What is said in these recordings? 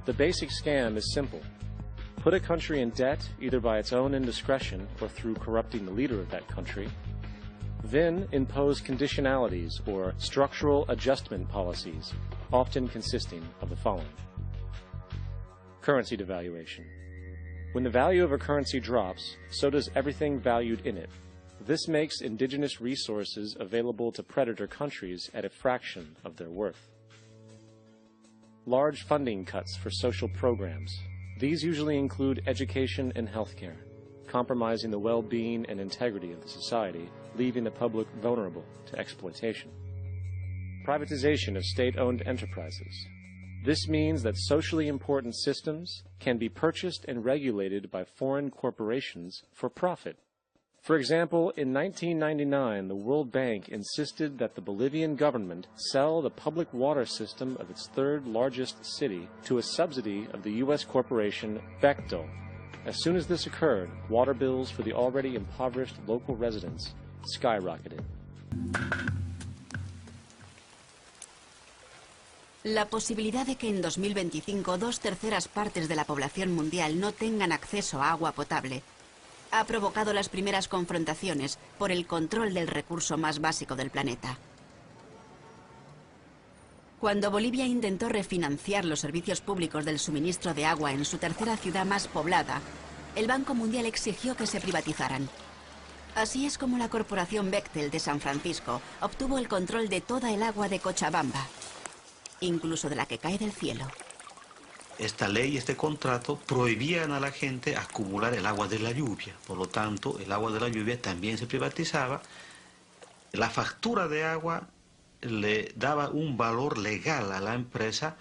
The basic scam is simple. Put a country in debt either by its own indiscretion or through corrupting the leader of that country. Then impose conditionalities or structural adjustment policies, often consisting of the following. Currency devaluation. When the value of a currency drops, so does everything valued in it. This makes indigenous resources available to predator countries at a fraction of their worth. Large funding cuts for social programs. These usually include education and healthcare, compromising the well-being and integrity of the society, leaving the public vulnerable to exploitation. Privatization of state-owned enterprises. This means that socially important systems can be purchased and regulated by foreign corporations for profit. For example, in 1999, the World Bank insisted that the Bolivian government sell the public water system of its third largest city to a subsidy of the U.S. corporation Bechtel. As soon as this occurred, water bills for the already impoverished local residents skyrocketed. La posibilidad de que en 2025 2/3 partes de la población mundial no tengan acceso a agua potable ha provocado las primeras confrontaciones por el control del recurso más básico del planeta. Cuando Bolivia intentó refinanciar los servicios públicos del suministro de agua en su tercera ciudad más poblada, el Banco Mundial exigió que se privatizaran. Así es como la corporación Bechtel de San Francisco obtuvo el control de toda el agua de Cochabamba, incluso de la que cae del cielo. Esta ley, este contrato, prohibían a la gente acumular el agua de la lluvia. Por lo tanto, el agua de la lluvia también se privatizaba. La factura de agua le daba un valor legal a la empresa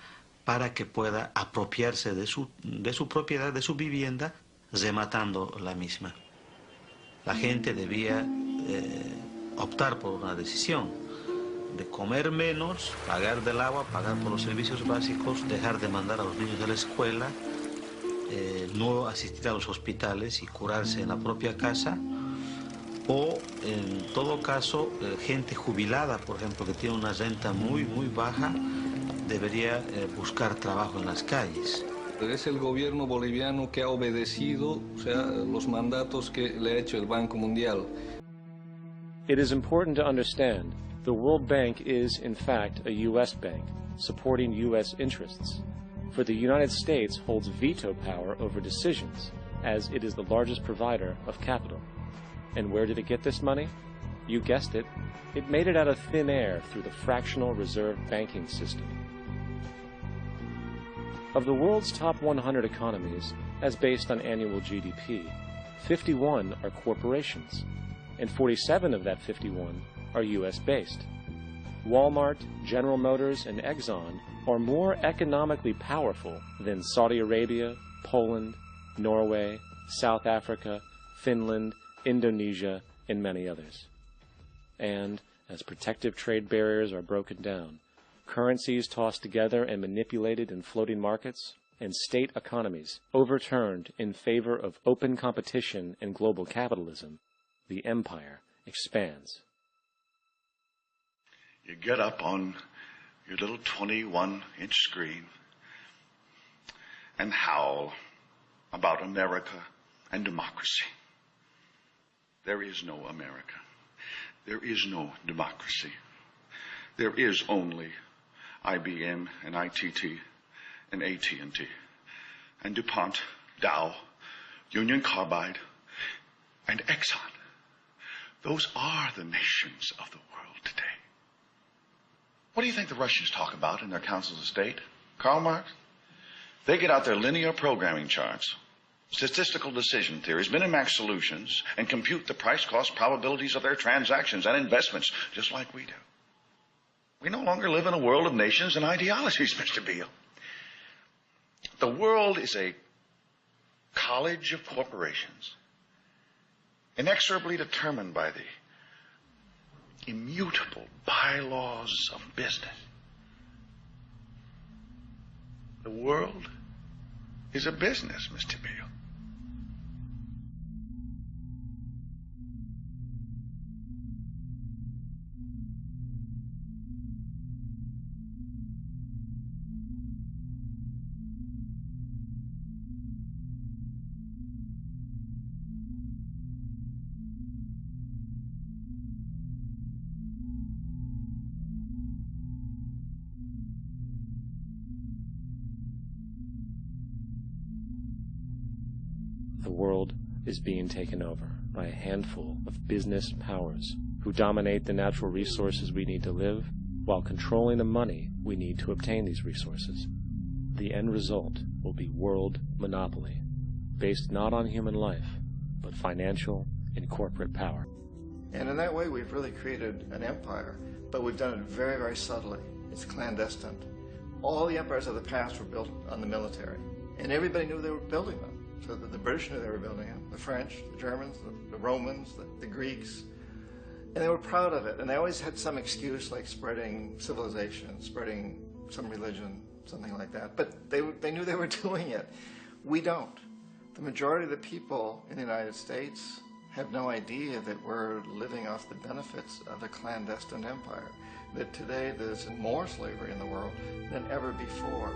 para que pueda apropiarse de su propiedad, de su vivienda, rematando la misma. La gente debía optar por una decisión de comer menos, pagar del agua, pagar por los servicios básicos, dejar de mandar a los niños a la escuela, no asistir a los hospitales y curarse en la propia casa, o en todo caso, gente jubilada, por ejemplo, que tiene una renta muy baja, debería buscar trabajo en las calles. Es el gobierno boliviano que ha obedecido, los mandatos que le ha hecho el Banco Mundial. It is important to understand the World Bank is, in fact, a U.S. bank, supporting U.S. interests. For the United States holds veto power over decisions, as it is the largest provider of capital. And where did it get this money? You guessed it. It made it out of thin air through the fractional reserve banking system. Of the world's top 100 economies, as based on annual GDP, 51 are corporations, and 47 of that 51 are U.S.-based. Walmart, General Motors, and Exxon are more economically powerful than Saudi Arabia, Poland, Norway, South Africa, Finland, Indonesia, and many others. And as protective trade barriers are broken down, currencies tossed together and manipulated in floating markets, and state economies overturned in favor of open competition and global capitalism, the empire expands. You get up on your little 21-inch screen and howl about America and democracy. There is no America. There is no democracy. There is only IBM and ITT and AT&T and DuPont, Dow, Union Carbide, and Exxon. Those are the nations of the world today. What do you think the Russians talk about in their councils of state? Karl Marx? They get out their linear programming charts, statistical decision theories, Minimax solutions, and compute the price-cost probabilities of their transactions and investments, just like we do. We no longer live in a world of nations and ideologies, Mr. Beale. The world is a college of corporations, inexorably determined by the immutable bylaws of business. The world is a business, Mr. Beale. The world is being taken over by a handful of business powers who dominate the natural resources we need to live while controlling the money we need to obtain these resources. The end result will be world monopoly, based not on human life, but financial and corporate power. And in that way, we've really created an empire, but we've done it very, very subtly. It's clandestine. All the empires of the past were built on the military, and everybody knew they were building them. So the British knew they were building them, the French, the Germans, the Romans, the Greeks, and they were proud of it. And they always had some excuse, like spreading civilization, spreading some religion, something like that. But they knew they were doing it. We don't. The majority of the people in the United States have no idea that we're living off the benefits of a clandestine empire, that today there's more slavery in the world than ever before.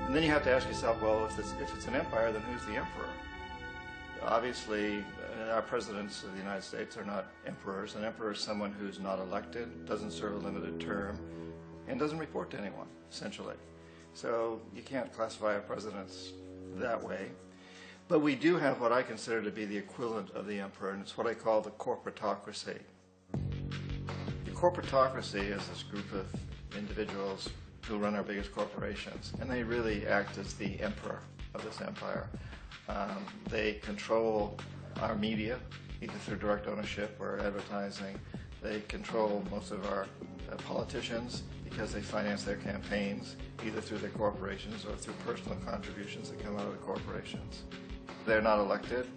And then you have to ask yourself, well, if it's an empire, then who's the emperor? Obviously, our presidents of the United States are not emperors. An emperor is someone who's not elected, doesn't serve a limited term, and doesn't report to anyone, essentially. So you can't classify our presidents that way. But we do have what I consider to be the equivalent of the emperor, and it's what I call the corporatocracy. The corporatocracy is this group of individuals who run our biggest corporations, and they really act as the emperor of this empire. They control our media, either through direct ownership or advertising. They control most of our politicians because they finance their campaigns, either through their corporations or through personal contributions that come out of the corporations. They're not elected,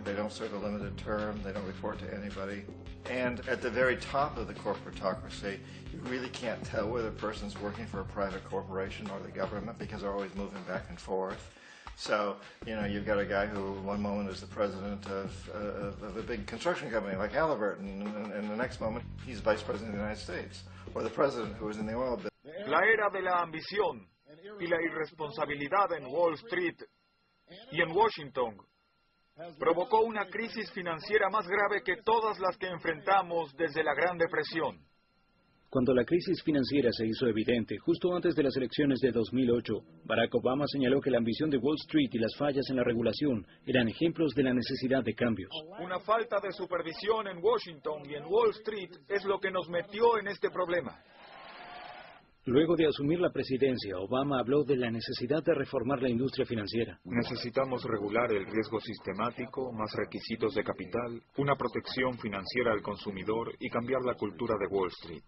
they don't serve a limited term, they don't report to anybody. And at the very top of the corporatocracy, you really can't tell whether a person's working for a private corporation or the government because they're always moving back and forth. So, you know, you've got a guy who one moment is the president of a big construction company like Halliburton, and the next moment he's vice president of the United States, or the president who was in the oil business. La era de la ambición y la irresponsabilidad en Wall Street y en Washington provocó una crisis financiera más grave que todas las que enfrentamos desde la Gran Depresión. Cuando la crisis financiera se hizo evidente, justo antes de las elecciones de 2008, Barack Obama señaló que la ambición de Wall Street y las fallas en la regulación eran ejemplos de la necesidad de cambios. Una falta de supervisión en Washington y en Wall Street es lo que nos metió en este problema. Luego de asumir la presidencia, Obama habló de la necesidad de reformar la industria financiera. Necesitamos regular el riesgo sistemático, más requisitos de capital, una protección financiera al consumidor y cambiar la cultura de Wall Street.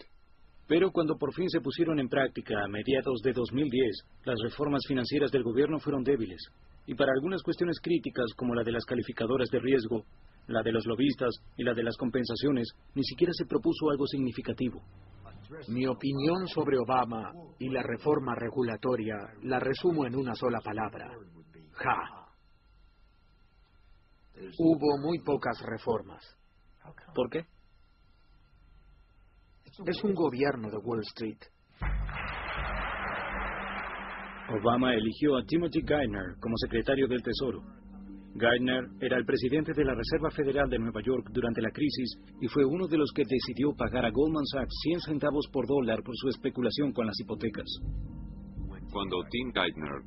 Pero cuando por fin se pusieron en práctica a mediados de 2010, las reformas financieras del gobierno fueron débiles. Y para algunas cuestiones críticas, como la de las calificadoras de riesgo, la de los lobistas y la de las compensaciones, ni siquiera se propuso algo significativo. Mi opinión sobre Obama y la reforma regulatoria la resumo en una sola palabra: ja. Hubo muy pocas reformas. ¿Por qué? Es un gobierno de Wall Street. Obama eligió a Timothy Geithner como secretario del Tesoro. Geithner era el presidente de la Reserva Federal de Nueva York durante la crisis y fue uno de los que decidió pagar a Goldman Sachs 100 centavos por dólar por su especulación con las hipotecas. Cuando Tim Geithner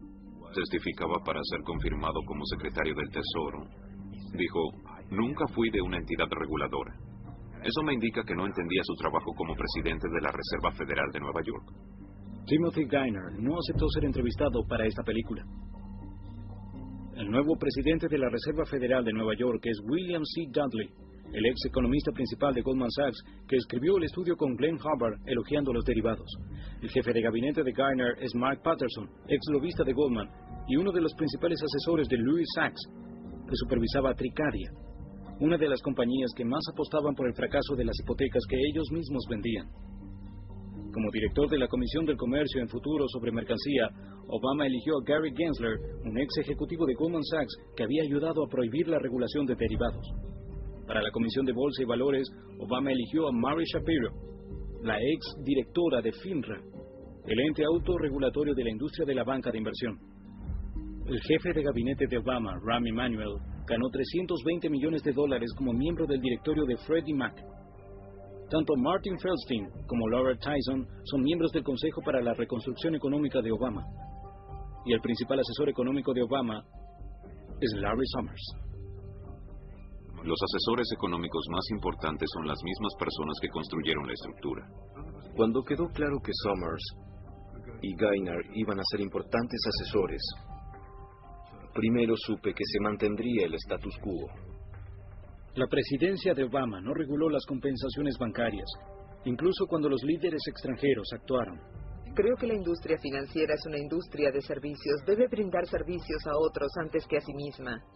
testificaba para ser confirmado como secretario del Tesoro, dijo: "Nunca fui de una entidad reguladora". Eso me indica que no entendía su trabajo como presidente de la Reserva Federal de Nueva York. Timothy Geithner no aceptó ser entrevistado para esta película. El nuevo presidente de la Reserva Federal de Nueva York es William C. Dudley, el ex economista principal de Goldman Sachs, que escribió el estudio con Glenn Hubbard elogiando los derivados. El jefe de gabinete de Geithner es Mark Patterson, ex lobista de Goldman y uno de los principales asesores de Louis Sachs, que supervisaba Tricadia, una de las compañías que más apostaban por el fracaso de las hipotecas que ellos mismos vendían. Como director de la Comisión del Comercio en Futuros sobre Mercancía, Obama eligió a Gary Gensler, un ex ejecutivo de Goldman Sachs que había ayudado a prohibir la regulación de derivados. Para la Comisión de Bolsa y Valores, Obama eligió a Mary Shapiro, la ex directora de FINRA, el ente autorregulatorio de la industria de la banca de inversión. El jefe de gabinete de Obama, Rahm Emanuel, ganó $320 millones como miembro del directorio de Freddie Mac. Tanto Martin Feldstein como Laura Tyson son miembros del Consejo para la Reconstrucción Económica de Obama. Y el principal asesor económico de Obama es Larry Summers. Los asesores económicos más importantes son las mismas personas que construyeron la estructura. Cuando quedó claro que Summers y Geithner iban a ser importantes asesores, primero supe que se mantendría el status quo. La presidencia de Obama no reguló las compensaciones bancarias, incluso cuando los líderes extranjeros actuaron. Creo que la industria financiera es una industria de servicios. Debe brindar servicios a otros antes que a sí misma.